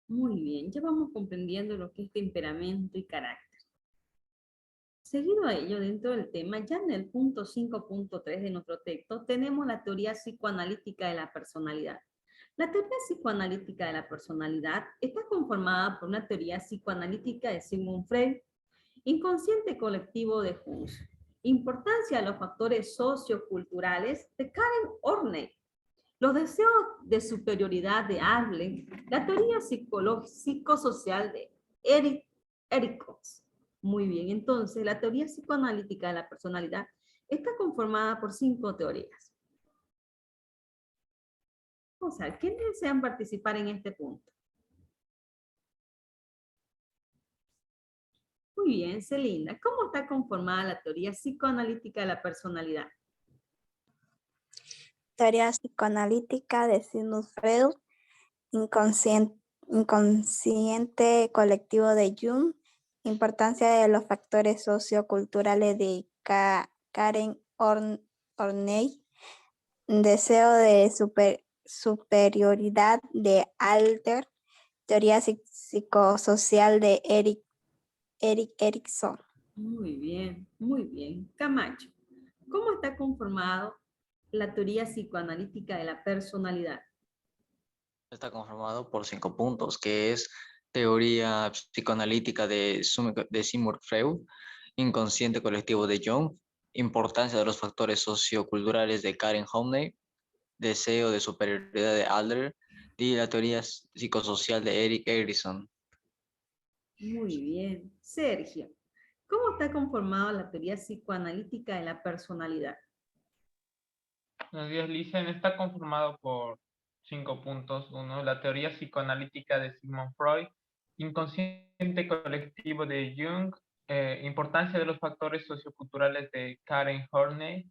Muy bien, ya vamos comprendiendo lo que es temperamento y carácter. Seguido a ello, dentro del tema, ya en el punto 5.3 de nuestro texto, tenemos la teoría psicoanalítica de la personalidad. La teoría psicoanalítica de la personalidad está conformada por una teoría psicoanalítica de Sigmund Freud, inconsciente colectivo de Jung, importancia de los factores socioculturales de Karen Horney, los deseos de superioridad de Adler, la teoría psicosocial de Erikson. Muy bien, entonces la teoría psicoanalítica de la personalidad está conformada por 5 teorías. Vamos a ver, ¿quiénes desean participar en este punto? Muy bien, Celinda, ¿cómo está conformada la teoría psicoanalítica de la personalidad? Teoría psicoanalítica de Sigmund Freud, inconsciente colectivo de Jung, importancia de los factores socioculturales de Karen Horney, deseo de superioridad de Adler, teoría psicosocial de Erikson. Muy bien, muy bien. Camacho, ¿cómo está conformado la teoría psicoanalítica de la personalidad? Está conformado por 5 puntos, que es teoría psicoanalítica de Sigmund Freud, inconsciente colectivo de Jung, importancia de los factores socioculturales de Karen Horney, deseo de superioridad de Adler y la teoría psicosocial de Erik Erikson. Muy bien. Sergio, ¿cómo está conformado la teoría psicoanalítica de la personalidad? Buenos días, Licen. Está conformado por 5 puntos. Uno, la teoría psicoanalítica de Sigmund Freud, inconsciente colectivo de Jung, importancia de los factores socioculturales de Karen Horney,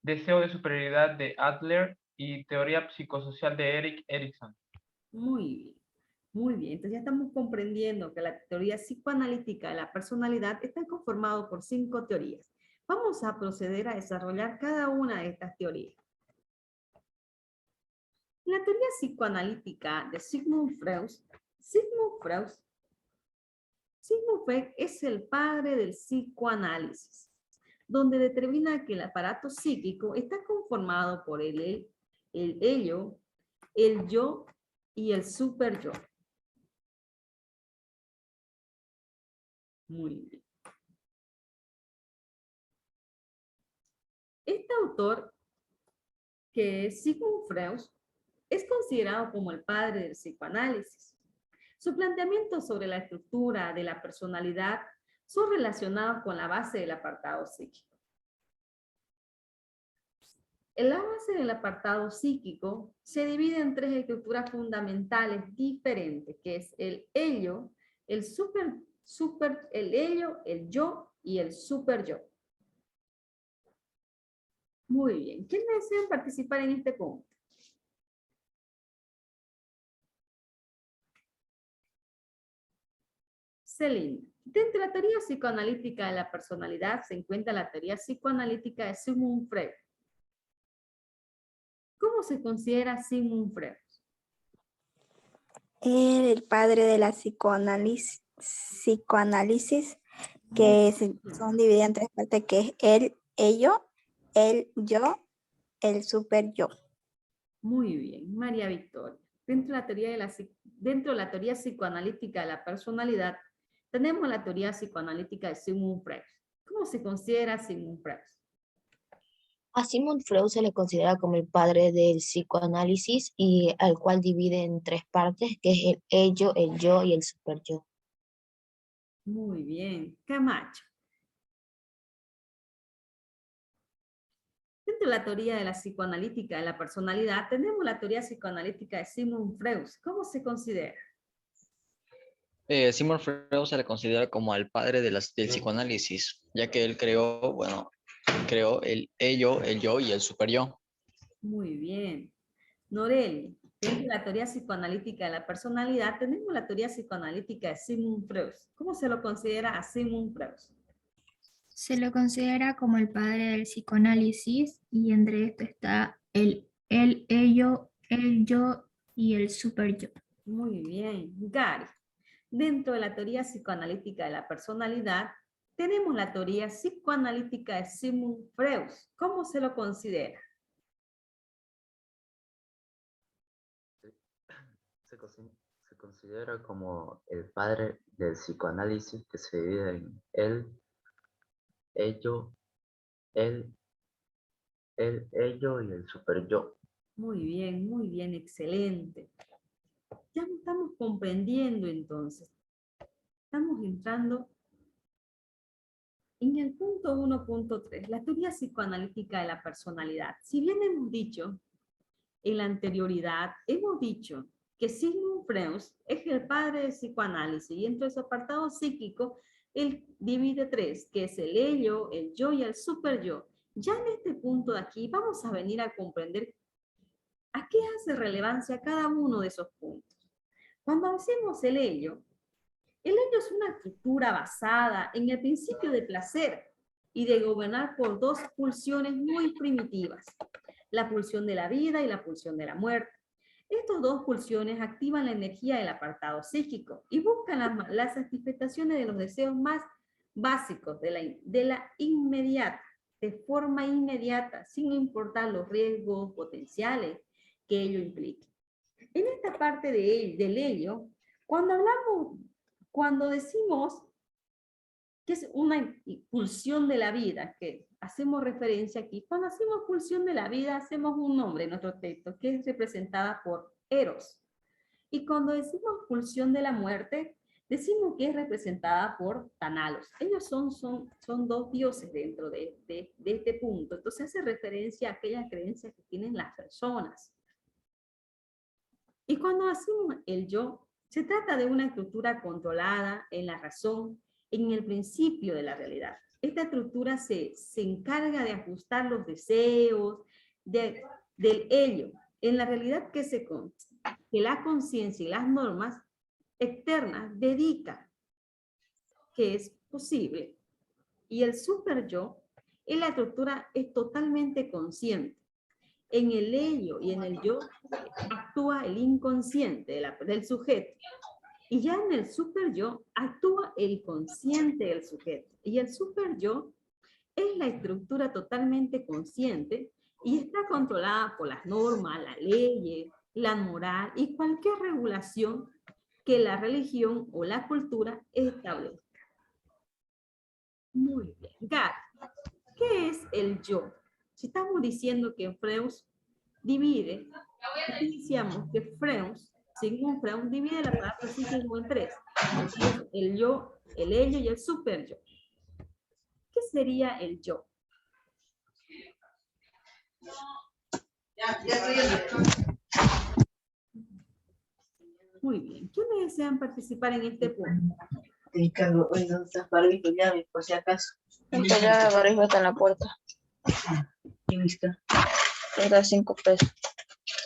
deseo de superioridad de Adler y teoría psicosocial de Erik Erikson. Muy bien. Muy bien, entonces ya estamos comprendiendo que la teoría psicoanalítica de la personalidad está conformado por 5 teorías. Vamos a proceder a desarrollar cada una de estas teorías. La teoría psicoanalítica de Sigmund Freud, Sigmund Freud es el padre del psicoanálisis, donde determina que el aparato psíquico está conformado por el ello, el yo y el superyo. Muy bien. Este autor, que es Sigmund Freud, es considerado como el padre del psicoanálisis. Su planteamiento sobre la estructura de la personalidad son relacionados con la base del apartado psíquico. La base del apartado psíquico se divide en 3 estructuras fundamentales diferentes, que es el ello, el el ello, el yo y el superyo. Muy bien. ¿Quiénes desean participar en este punto? Celine, dentro de la teoría psicoanalítica de la personalidad se encuentra la teoría psicoanalítica de Sigmund Freud. ¿Cómo se considera Sigmund Freud? El padre de la psicoanálisis que son divididas en 3 partes, que es el ello, el yo, el super yo. Muy bien, María Victoria. Dentro de la teoría psicoanalítica de la personalidad, tenemos la teoría psicoanalítica de Sigmund Freud. ¿Cómo se considera Sigmund Freud? A Sigmund Freud se le considera como el padre del psicoanálisis y al cual divide en 3 partes, que es el ello, el yo y el superyo. Muy bien, Camacho. Dentro de la teoría de la psicoanalítica de la personalidad, tenemos la teoría psicoanalítica de Sigmund Freud. ¿Cómo se considera? Sigmund Freud se le considera como el padre del psicoanálisis, ya que él creó el ello, el yo y el superyo. Muy bien. Noreli, dentro de la teoría psicoanalítica de la personalidad, tenemos la teoría psicoanalítica de Sigmund Freud. ¿Cómo se lo considera a Sigmund Freud? Se lo considera como el padre del psicoanálisis y entre esto está el ello, el yo y el superyo. Muy bien. Gary, dentro de la teoría psicoanalítica de la personalidad, tenemos la teoría psicoanalítica de Sigmund Freud. ¿Cómo se lo considera? Se considera como el padre del psicoanálisis que se divide en él, ello, él, ello y el superyo. Muy bien, excelente. Ya estamos comprendiendo entonces. Estamos entrando en el punto 1.3, la teoría psicoanalítica de la personalidad. Si bien hemos dicho en la anterioridad, hemos dicho que Sigmund Freud es el padre del psicoanálisis y entre su apartado psíquico, él divide tres, que es el ello, el yo y el superyo. Ya en este punto de aquí vamos a venir a comprender a qué hace relevancia cada uno de esos puntos. Cuando hacemos el ello es una estructura basada en el principio de placer y de gobernar por dos pulsiones muy primitivas, la pulsión de la vida y la pulsión de la muerte. Estas dos pulsiones activan la energía del apartado psíquico y buscan las satisfacciones de los deseos más básicos de la inmediata, de forma inmediata, sin importar los riesgos potenciales que ello implique. En esta parte del ello, cuando decimos que es una pulsión de la vida, que hacemos referencia aquí, cuando hacemos pulsión de la vida, hacemos un nombre en nuestro texto, que es representada por Eros. Y cuando decimos pulsión de la muerte, decimos que es representada por Tánalos. Ellos son dos dioses dentro de este punto. Entonces hace referencia a aquellas creencias que tienen las personas. Y cuando hacemos el yo, se trata de una estructura controlada en la razón, en el principio de la realidad. Esta estructura se encarga de ajustar los deseos del ello en la realidad que la conciencia y las normas externas dedican que es posible. Y el superyo en la estructura es totalmente consciente. En el ello y en el yo actúa el inconsciente del sujeto. Y ya en el superyo actúa el consciente del sujeto. Y el superyo es la estructura totalmente consciente y está controlada por las normas, las leyes, la moral y cualquier regulación que la religión o la cultura establezca. Muy bien. Gary, ¿qué es el yo? Si estamos diciendo que Freud divide, decíamos que Sigmund Freud divide la palabra psíquico en tres. El yo, el ello y el superyo. ¿Qué sería el yo? Muy bien. ¿Quiénes desean participar en este punto? Ricardo, hoy no estás barbijo, llave, por si acaso. Ya el barbijo está en la puerta. ¿Quién está? Está 5 pesos.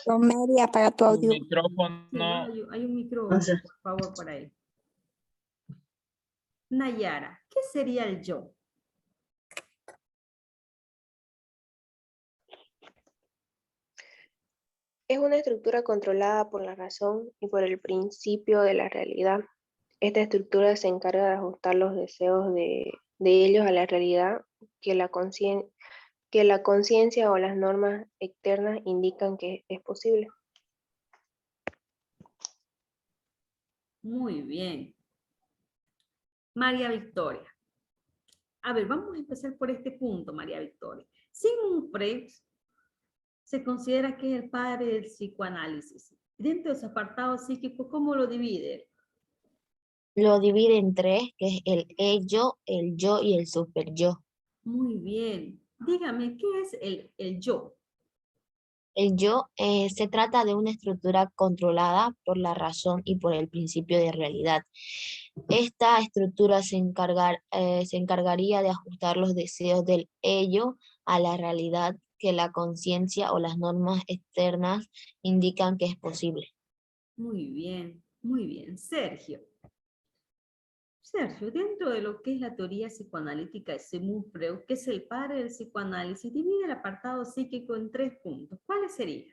Romelia para tu Un audio. micrófono. Sí, hay un micrófono, por favor, para él. Nayara, ¿qué sería el yo? Es una estructura controlada por la razón y por el principio de la realidad. Esta estructura se encarga de ajustar los deseos de ellos a la realidad que la conciencia o las normas externas indican que es posible. Muy bien. María Victoria. A ver, vamos a empezar por este punto, María Victoria. Sigmund Freud se considera que es el padre del psicoanálisis. Dentro de su apartado psíquico, ¿cómo lo divide? Lo divide en tres, que es el ello, el yo y el superyo. Muy bien. Dígame, ¿qué es el yo? El yo se trata de una estructura controlada por la razón y por el principio de realidad. Esta estructura se encargaría de ajustar los deseos del ello a la realidad que la conciencia o las normas externas indican que es posible. Muy bien, muy bien. Sergio. Sergio, dentro de lo que es la teoría psicoanalítica de Sigmund Freud, que es el padre del psicoanálisis, divide el apartado psíquico en tres puntos. ¿Cuáles serían?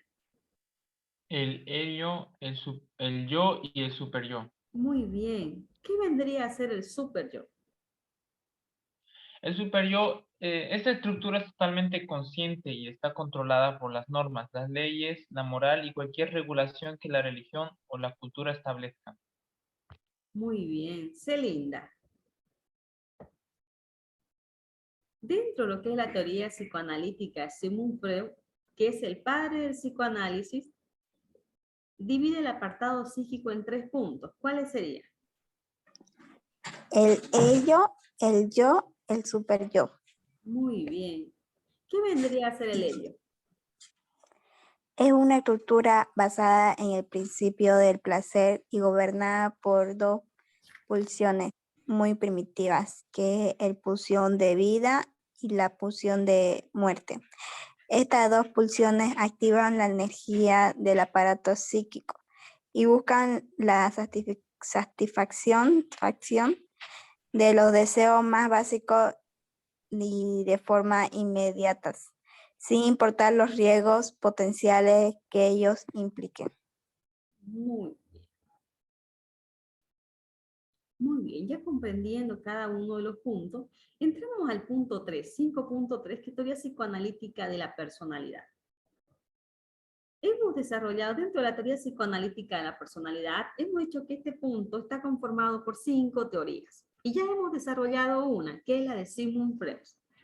el ello, el yo y el super yo. Muy bien. ¿Qué vendría a ser el super yo? El super yo, esta estructura es totalmente consciente y está controlada por las normas, las leyes, la moral y cualquier regulación que la religión o la cultura establezcan. Muy bien. Celinda. Dentro de lo que es la teoría psicoanalítica, Sigmund Freud, que es el padre del psicoanálisis, divide el apartado psíquico en 3 puntos. ¿Cuáles serían? El ello, el yo, el super yo. Muy bien. ¿Qué vendría a ser el ello? Es una estructura basada en el principio del placer y gobernada por dos pulsiones muy primitivas, que es el pulsión de vida y la pulsión de muerte. Estas dos pulsiones activan la energía del aparato psíquico y buscan la satisfacción de los deseos más básicos y de forma inmediata, sin importar los riesgos potenciales que ellos impliquen. Muy bien. Muy bien, ya comprendiendo cada uno de los puntos, entramos al punto 3, 5.3, que es teoría psicoanalítica de la personalidad. Hemos desarrollado dentro de la teoría psicoanalítica de la personalidad, hemos dicho que este punto está conformado por 5 teorías. Y ya hemos desarrollado una, que es la de Sigmund Freud.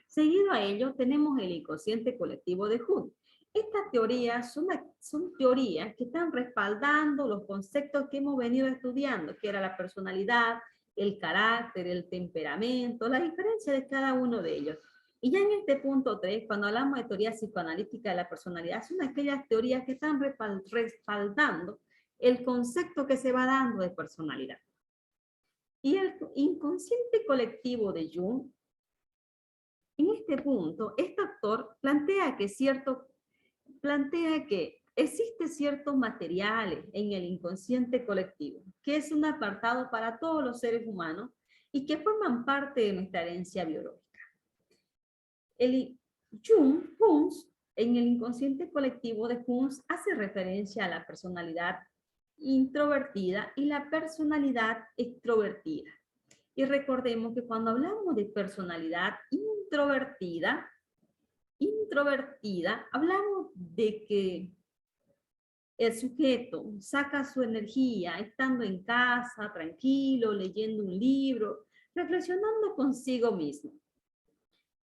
Seguido a ello, tenemos el inconsciente colectivo de Jung. Estas teorías son teorías que están respaldando los conceptos que hemos venido estudiando, que era la personalidad, el carácter, el temperamento, la diferencia de cada uno de ellos. Y ya en este punto 3, cuando hablamos de teoría psicoanalítica de la personalidad, son aquellas teorías que están respaldando el concepto que se va dando de personalidad. Y el inconsciente colectivo de Jung, en este punto, este autor plantea que existen ciertos materiales en el inconsciente colectivo, que es un apartado para todos los seres humanos y que forman parte de nuestra herencia biológica. Jung, en el inconsciente colectivo de Jung, hace referencia a la personalidad introvertida y la personalidad extrovertida. Y recordemos que cuando hablamos de personalidad introvertida, hablamos de que el sujeto saca su energía estando en casa, tranquilo, leyendo un libro, reflexionando consigo mismo.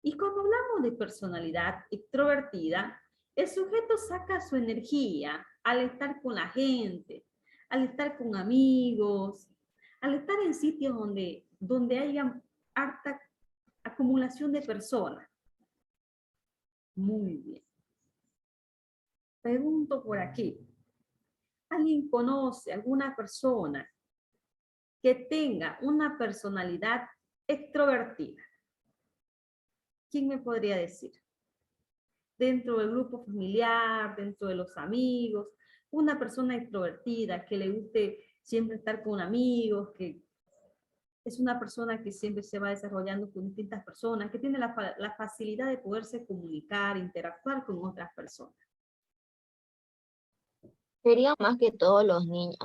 Y cuando hablamos de personalidad extrovertida, el sujeto saca su energía al estar con la gente, al estar con amigos, al estar en sitios donde haya harta acumulación de personas. Muy bien. Pregunto por aquí. ¿Alguien conoce alguna persona que tenga una personalidad extrovertida? ¿Quién me podría decir? Dentro del grupo familiar, dentro de los amigos, una persona extrovertida que le guste siempre estar con amigos, que es una persona que siempre se va desarrollando con distintas personas, que tiene la facilidad de poderse comunicar, interactuar con otras personas. Sería más que todos los niños,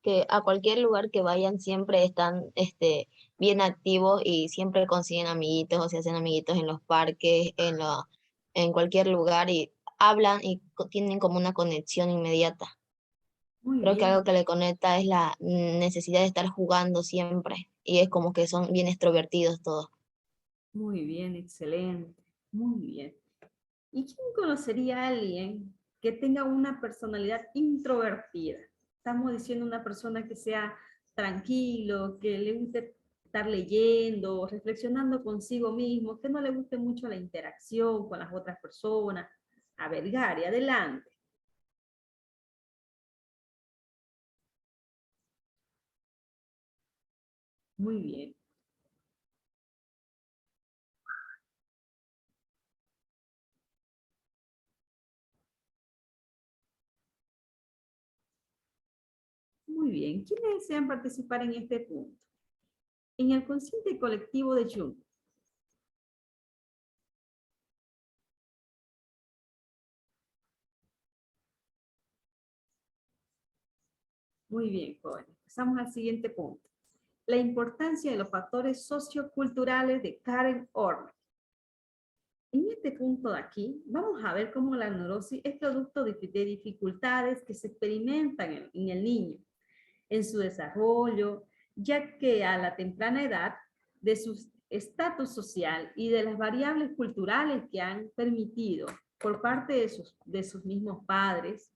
que a cualquier lugar que vayan siempre están bien activos y siempre consiguen amiguitos o se hacen amiguitos en los parques, en cualquier lugar y hablan y tienen como una conexión inmediata. Muy Creo que bien. algo que le conecta es la necesidad de estar jugando siempre y es como que son bien extrovertidos todos. Muy bien, excelente. Muy bien. ¿Y quién conocería a alguien que tenga una personalidad introvertida? Estamos diciendo una persona que sea tranquilo, que le guste estar leyendo, reflexionando consigo mismo, que no le guste mucho la interacción con las otras personas. A ver, Gary, adelante. Muy bien. Muy bien. ¿Quiénes desean participar en este punto? En el consciente colectivo de Jung. Muy bien, jóvenes. Pasamos al siguiente punto. La importancia de los factores socioculturales de Karen Orme. En este punto de aquí, vamos a ver cómo la neurosis es producto de dificultades que se experimentan en el niño, en su desarrollo, ya que a la temprana edad de su estatus social y de las variables culturales que han permitido por parte de sus mismos padres,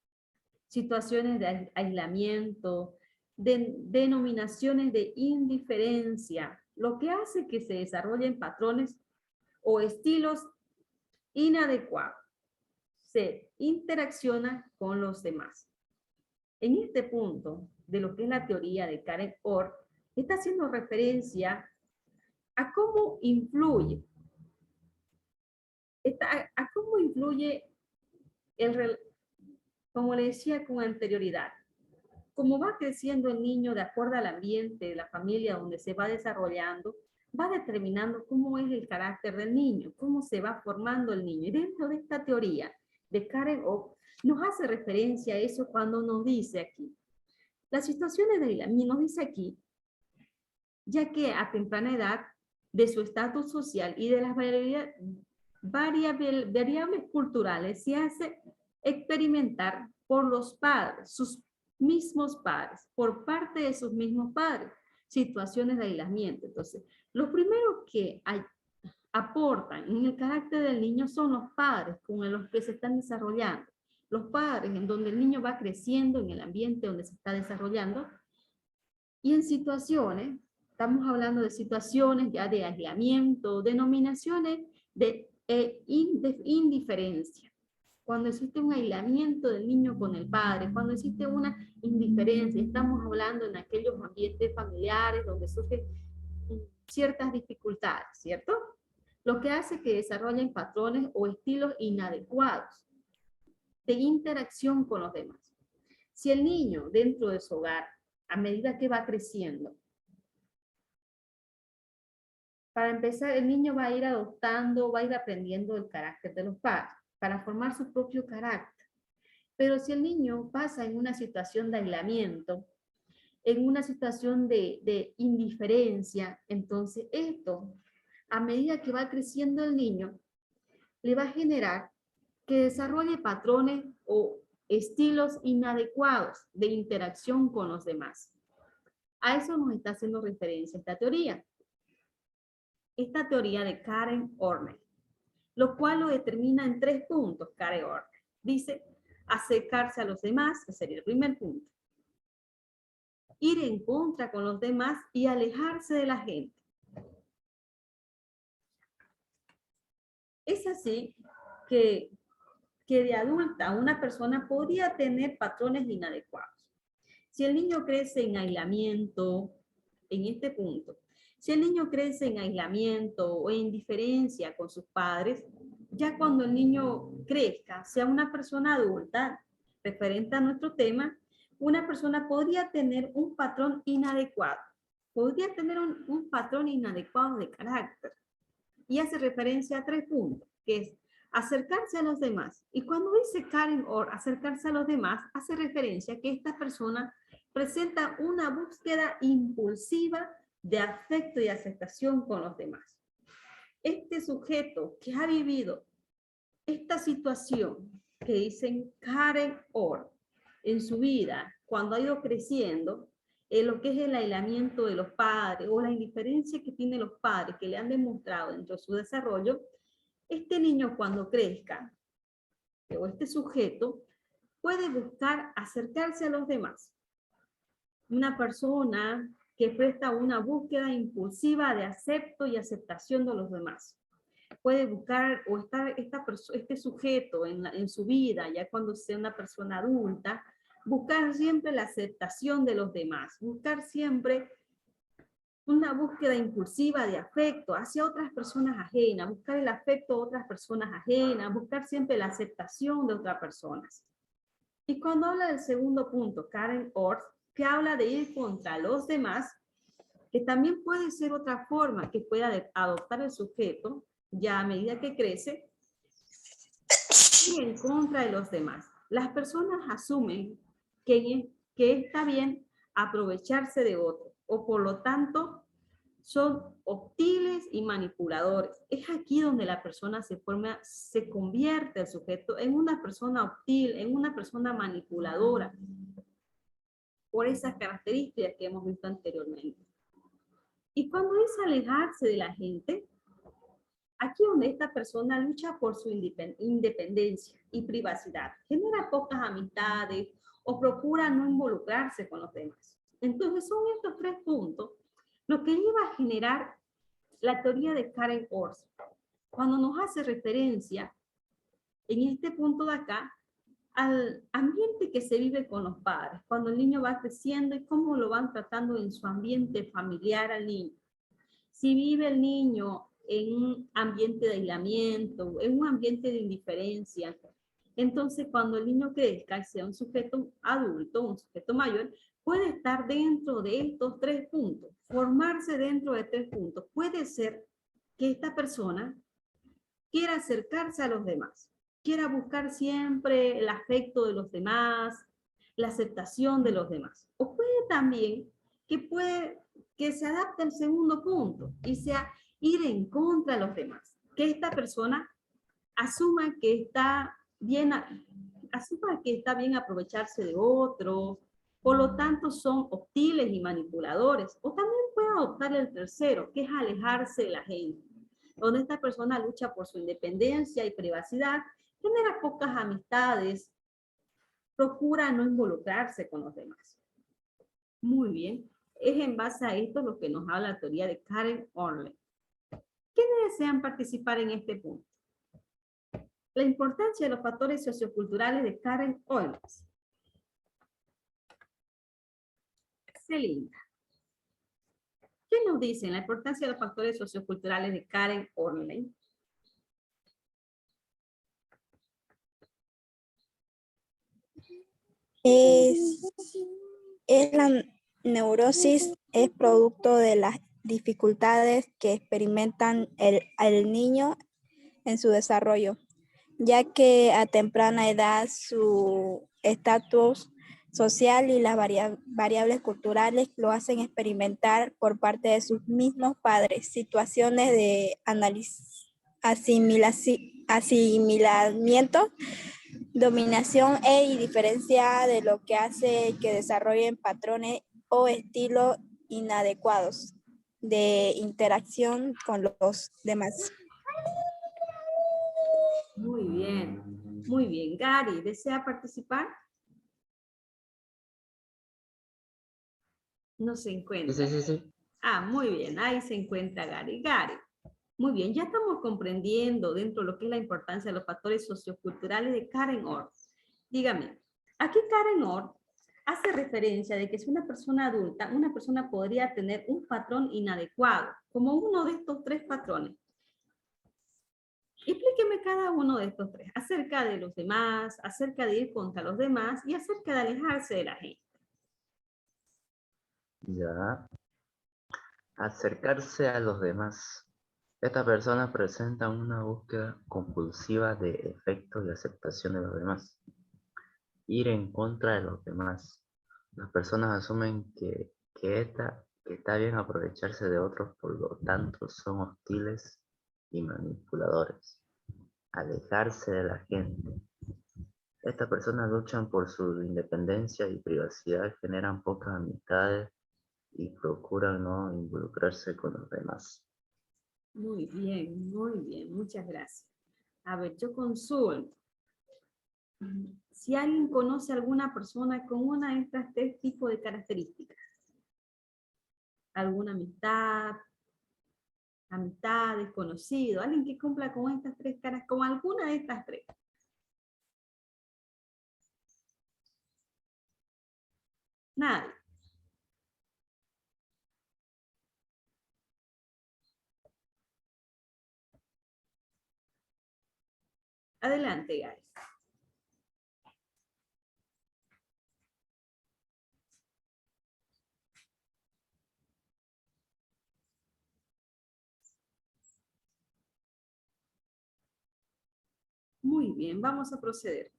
situaciones de aislamiento, denominaciones de indiferencia, lo que hace que se desarrollen patrones o estilos inadecuados. Se interacciona con los demás. En este punto de lo que es la teoría de Karen Orr, está haciendo referencia a cómo influye, como le decía con anterioridad, cómo va creciendo el niño de acuerdo al ambiente, la familia donde se va desarrollando, va determinando cómo es el carácter del niño, cómo se va formando el niño. Y dentro de esta teoría de Karen Orr, nos hace referencia a eso cuando nos dice aquí, las situaciones de aislamiento, nos dice aquí, ya que a temprana edad de su estatus social y de las variables culturales se hace experimentar por los padres, sus mismos padres, por parte de sus mismos padres, situaciones de aislamiento. Entonces, los primeros que aportan en el carácter del niño son los padres con los que se están desarrollando. Los padres en donde el niño va creciendo en el ambiente donde se está desarrollando. Y en situaciones, estamos hablando de situaciones ya de aislamiento, denominaciones de indiferencia. Cuando existe un aislamiento del niño con el padre, cuando existe una indiferencia, estamos hablando en aquellos ambientes familiares donde surgen ciertas dificultades, ¿cierto? Lo que hace que desarrollen patrones o estilos inadecuados de interacción con los demás. Si el niño dentro de su hogar, a medida que va creciendo, para empezar, el niño va a ir adoptando, va a ir aprendiendo el carácter de los padres, para formar su propio carácter. Pero si el niño pasa en una situación de aislamiento, en una situación de indiferencia, entonces esto, a medida que va creciendo el niño, le va a generar que desarrolle patrones o estilos inadecuados de interacción con los demás. A eso nos está haciendo referencia esta teoría. Esta teoría de Karen Orme, lo cual lo determina en 3 puntos, Karen Orme. Dice, acercarse a los demás, ese sería el primer punto. Ir en contra con los demás y alejarse de la gente. Es así que de adulta una persona podría tener patrones inadecuados. Si el niño crece en aislamiento, en este punto, si el niño crece en aislamiento o en indiferencia con sus padres, ya cuando el niño crezca, sea una persona adulta, referente a nuestro tema, una persona podría tener un patrón inadecuado. Podría tener un patrón inadecuado de carácter. Y hace referencia a 3 puntos, que es acercarse a los demás. Y cuando dice Karen Orr, acercarse a los demás, hace referencia a que esta persona presenta una búsqueda impulsiva de afecto y aceptación con los demás. Este sujeto que ha vivido esta situación que dicen Karen Orr en su vida, cuando ha ido creciendo, en lo que es el aislamiento de los padres o la indiferencia que tienen los padres que le han demostrado dentro de su desarrollo, este niño cuando crezca, o este sujeto, puede buscar acercarse a los demás. Una persona que presta una búsqueda impulsiva de acepto y aceptación de los demás. Puede buscar, o este sujeto en su vida, ya cuando sea una persona adulta, buscar siempre la aceptación de los demás, buscar siempre una búsqueda impulsiva de afecto hacia otras personas ajenas, buscar el afecto de otras personas ajenas, buscar siempre la aceptación de otras personas. Y cuando habla del segundo punto, Karen Orr, que habla de ir contra los demás, que también puede ser otra forma que pueda adoptar el sujeto, ya a medida que crece, ir en contra de los demás. Las personas asumen que está bien aprovecharse de otro, o por lo tanto son hostiles y manipuladores. Es aquí donde la persona se convierte el sujeto en una persona hostil, en una persona manipuladora, por esas características que hemos visto anteriormente. Y cuando es alejarse de la gente, aquí donde esta persona lucha por su independencia y privacidad, genera pocas amistades o procura no involucrarse con los demás. Entonces son estos tres puntos lo que lleva a generar la teoría de Karen Orff, cuando nos hace referencia en este punto de acá al ambiente que se vive con los padres, cuando el niño va creciendo y cómo lo van tratando en su ambiente familiar al niño. Si vive el niño en un ambiente de aislamiento, en un ambiente de indiferencia, entonces cuando el niño crezca y sea un sujeto adulto, un sujeto mayor, puede estar dentro de estos tres puntos, formarse dentro de tres puntos. Puede ser que esta persona quiera acercarse a los demás, quiera buscar siempre el afecto de los demás, la aceptación de los demás. O puede también que se adapte al segundo punto y sea ir en contra de los demás. Que esta persona asuma que está bien aprovecharse de otros, por lo tanto son hostiles y manipuladores. O también puede adoptar el tercero, que es alejarse de la gente, donde esta persona lucha por su independencia y privacidad, genera pocas amistades, procura no involucrarse con los demás. Muy bien, es en base a esto lo que nos habla la teoría de Karen Orff. ¿Quiénes desean participar en este punto? La importancia de los factores socioculturales de Karen Orff. Celinda. ¿Qué nos dicen la importancia de los factores socioculturales de Karen Orff? La neurosis es producto de las dificultades que experimentan el niño en su desarrollo, ya que a temprana edad su estatus social y las variables culturales lo hacen experimentar por parte de sus mismos padres situaciones de asimilamiento, dominación e indiferencia, de lo que hace que desarrollen patrones o estilos inadecuados de interacción con los demás. Muy bien, muy bien. Gary, ¿desea participar? No se encuentra. Sí. Ah, muy bien, ahí se encuentra Gary. Gary, muy bien, ya estamos comprendiendo dentro de lo que es la importancia de los factores socioculturales de Karen Orff. Dígame, aquí Karen Orff hace referencia de que si una persona adulta, una persona podría tener un patrón inadecuado, como uno de estos tres patrones. Explíqueme cada uno de estos tres, acerca de los demás, acerca de ir contra los demás y acerca de alejarse de la gente. Ya. Acercarse a los demás. Esta persona presenta una búsqueda compulsiva de efecto y aceptación de los demás. Ir en contra de los demás. Las personas asumen que está bien aprovecharse de otros, por lo tanto son hostiles y manipuladores. Alejarse de la gente. Estas personas luchan por su independencia y privacidad, generan pocas amistades y procuran no involucrarse con los demás. Muy bien, muchas gracias. A ver, yo consulto. Si alguien conoce a alguna persona con una de estas tres tipos de características. Alguna amistad, desconocido, alguien que cumpla con estas tres caras, con alguna de estas tres. Nadie. Adelante, guys. Muy bien, vamos a proceder.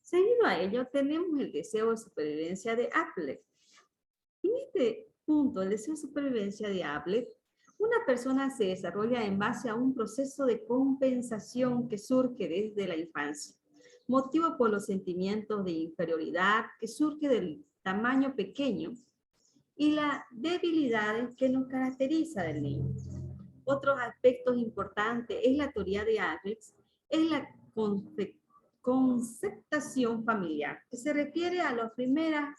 Seguido a ello, tenemos el deseo de supervivencia de Applet. En este punto, el deseo de supervivencia de Applet, una persona se desarrolla en base a un proceso de compensación que surge desde la infancia, motivo por los sentimientos de inferioridad que surge del tamaño pequeño y las debilidades que nos caracteriza del niño. Otros aspectos importantes es la teoría de Alex, es la conceptación familiar, que se refiere a las primeras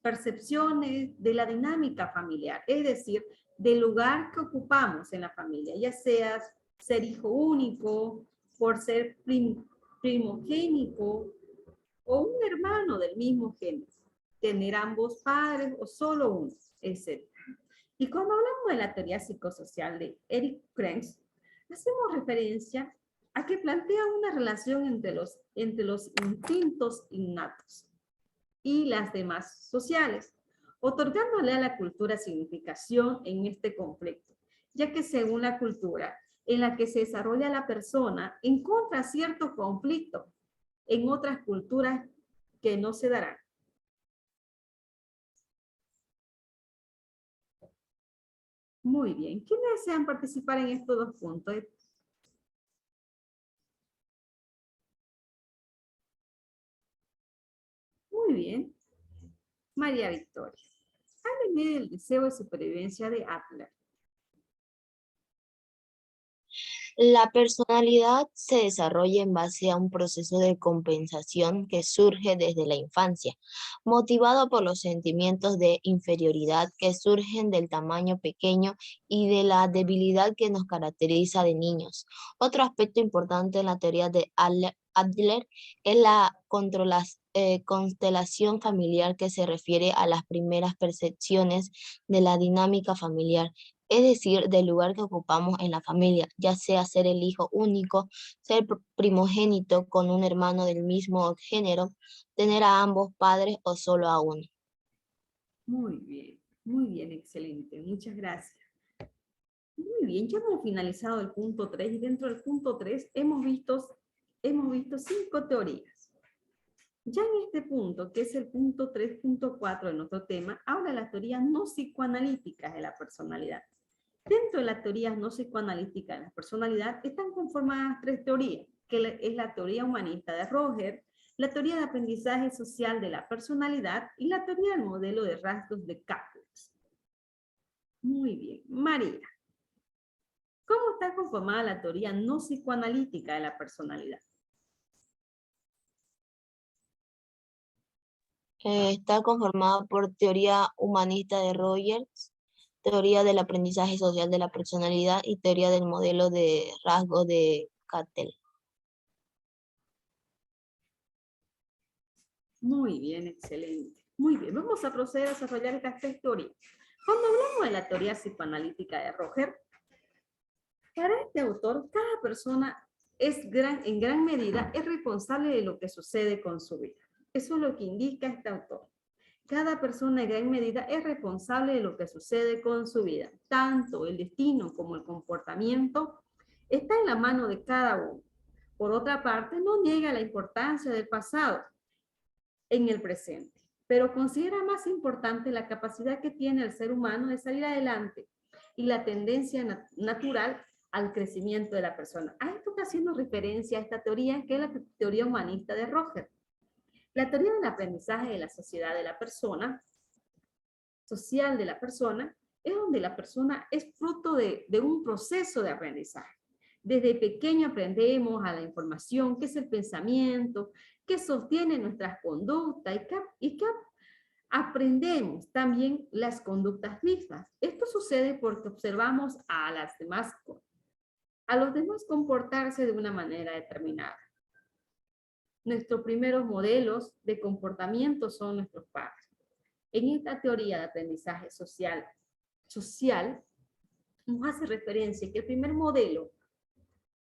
percepciones de la dinámica familiar, es decir, del lugar que ocupamos en la familia, ya sea ser hijo único, por ser primogénito o un hermano del mismo género, tener ambos padres o solo uno, etc. Y cuando hablamos de la teoría psicosocial de Eric Krenz, hacemos referencia a que plantea una relación entre los instintos innatos y las demás sociales, otorgándole a la cultura significación en este conflicto, ya que según la cultura en la que se desarrolla la persona, encuentra cierto conflicto en otras culturas que no se darán. Muy bien. ¿Quiénes desean participar en estos dos puntos? Muy bien. María Victoria. Háblenme del deseo de supervivencia de Adler. La personalidad se desarrolla en base a un proceso de compensación que surge desde la infancia, motivado por los sentimientos de inferioridad que surgen del tamaño pequeño y de la debilidad que nos caracteriza de niños. Otro aspecto importante en la teoría de Adler es la constelación familiar, que se refiere a las primeras percepciones de la dinámica familiar, es decir, del lugar que ocupamos en la familia, ya sea ser el hijo único, ser primogénito con un hermano del mismo género, tener a ambos padres o solo a uno. Muy bien, excelente. Muchas gracias. Muy bien, ya hemos finalizado el punto 3 y dentro del punto 3 hemos visto 5 teorías. Ya en este punto, que es el punto 3.4 de nuestro tema, habla de las teorías no psicoanalíticas de la personalidad. Dentro de las teorías no psicoanalíticas de la personalidad están conformadas 3 teorías, que es la teoría humanista de Roger, la teoría de aprendizaje social de la personalidad y la teoría del modelo de rasgos de Kaplan. Muy bien. María, ¿cómo está conformada la teoría no psicoanalítica de la personalidad? Está conformado por teoría humanista de Rogers, teoría del aprendizaje social de la personalidad y teoría del modelo de rasgos de Kaplan. Muy bien, excelente. Muy bien, vamos a proceder a desarrollar estas 3 teorías. Cuando hablamos de la teoría psicoanalítica de Roger, para este autor, cada persona en gran medida es responsable de lo que sucede con su vida. Eso es lo que indica este autor. Cada persona en gran medida es responsable de lo que sucede con su vida. Tanto el destino como el comportamiento está en la mano de cada uno. Por otra parte, no niega la importancia del pasado en el presente, pero considera más importante la capacidad que tiene el ser humano de salir adelante y la tendencia natural al crecimiento de la persona. A esto está haciendo referencia a esta teoría, que es la teoría humanista de Roger. La teoría del aprendizaje de la sociedad de la persona, social de la persona, es donde la persona es fruto de un proceso de aprendizaje. Desde pequeño aprendemos a la información, qué es el pensamiento, qué sostiene nuestras conductas y que aprendemos también las conductas mismas. Esto sucede porque observamos a los demás comportarse de una manera determinada. Nuestros primeros modelos de comportamiento son nuestros padres. En esta teoría de aprendizaje social nos hace referencia que el primer modelo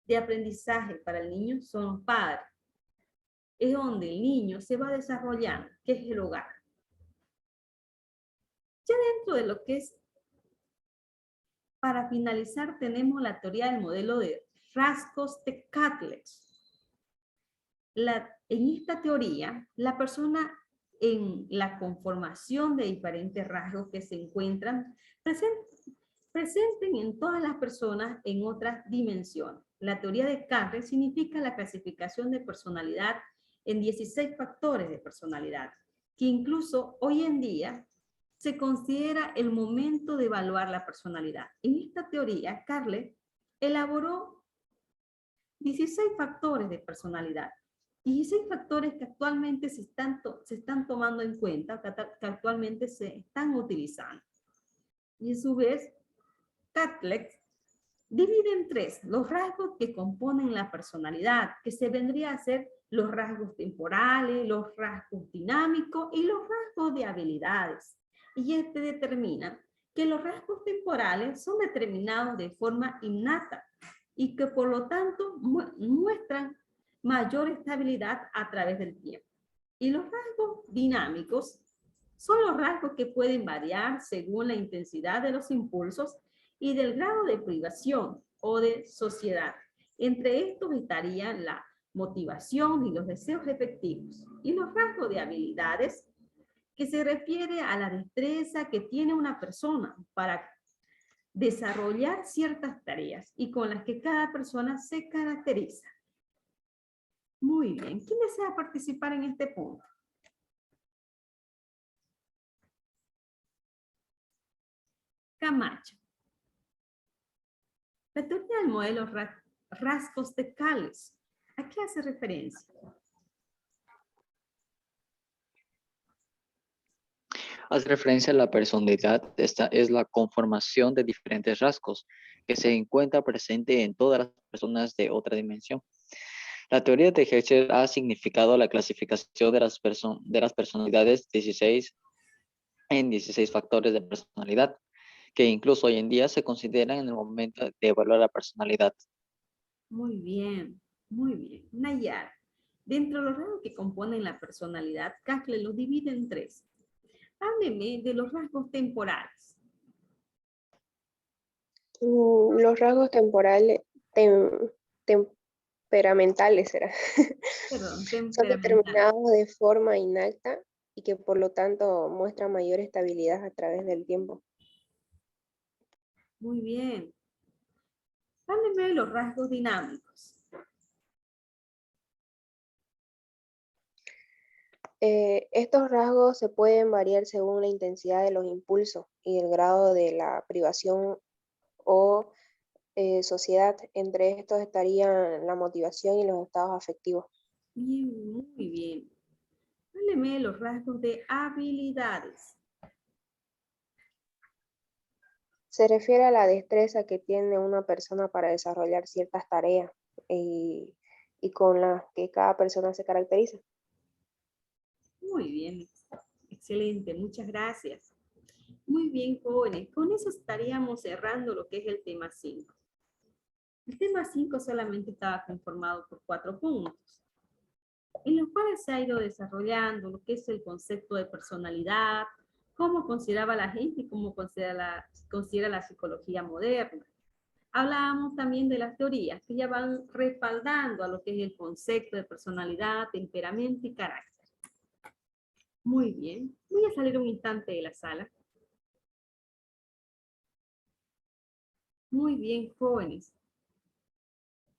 de aprendizaje para el niño son los padres. Es donde el niño se va desarrollando, que es el hogar. Ya dentro de lo que es, para finalizar, tenemos la teoría del modelo de rasgos de Kaplan. En esta teoría, la persona en la conformación de diferentes rasgos que se encuentran presenten en todas las personas en otras dimensiones. La teoría de Carre significa la clasificación de personalidad en 16 factores de personalidad, que incluso hoy en día se considera el momento de evaluar la personalidad. En esta teoría, Carle elaboró 16 factores de personalidad, 16 factores que actualmente se están tomando en cuenta, que actualmente se están utilizando. Y a su vez, Catlett divide en 3 los rasgos que componen la personalidad, que se vendría a ser los rasgos temporales, los rasgos dinámicos y los rasgos de habilidades. Y este determina que los rasgos temporales son determinados de forma innata y que por lo tanto muestran mayor estabilidad a través del tiempo. Y los rasgos dinámicos son los rasgos que pueden variar según la intensidad de los impulsos y del grado de privación o de sociedad. Entre estos estarían la motivación y los deseos respectivos. Y los rasgos de habilidades, que se refiere a la destreza que tiene una persona para desarrollar ciertas tareas y con las que cada persona se caracteriza. Muy bien. ¿Quién desea participar en este punto? Camacho. La teoría del modelo rasgos de Calles, ¿a qué hace referencia? Hace referencia a la personalidad. Esta es la conformación de diferentes rasgos que se encuentra presente en todas las personas de otra dimensión. La teoría de Heschel ha significado la clasificación de las personalidades 16 en 16 factores de personalidad, que incluso hoy en día se consideran en el momento de evaluar la personalidad. Muy bien, muy bien. Nayar, dentro de los rasgos que componen la personalidad, Catlett los divide en 3. Hábleme de los rasgos temporales. Los rasgos temporales, temperamentales, ¿será? Perdón, Son temperamental. determinados de forma innata y que por lo tanto muestran mayor estabilidad a través del tiempo. Muy bien. Hábleme de los rasgos dinámicos. Estos rasgos se pueden variar según la intensidad de los impulsos y el grado de la privación o sociedad. Entre estos estarían la motivación y los estados afectivos. Bien, muy bien. Hábleme de los rasgos de habilidades. Se refiere a la destreza que tiene una persona para desarrollar ciertas tareas y con las que cada persona se caracteriza. Muy bien, excelente, muchas gracias. Muy bien, jóvenes, con eso estaríamos cerrando lo que es el tema 5. El tema 5 solamente estaba conformado por 4 puntos, en los cuales se ha ido desarrollando lo que es el concepto de personalidad, cómo consideraba la gente y cómo considera la psicología moderna. Hablábamos también de las teorías que ya van respaldando a lo que es el concepto de personalidad, temperamento y carácter. Muy bien, voy a salir un instante de la sala. Muy bien, jóvenes.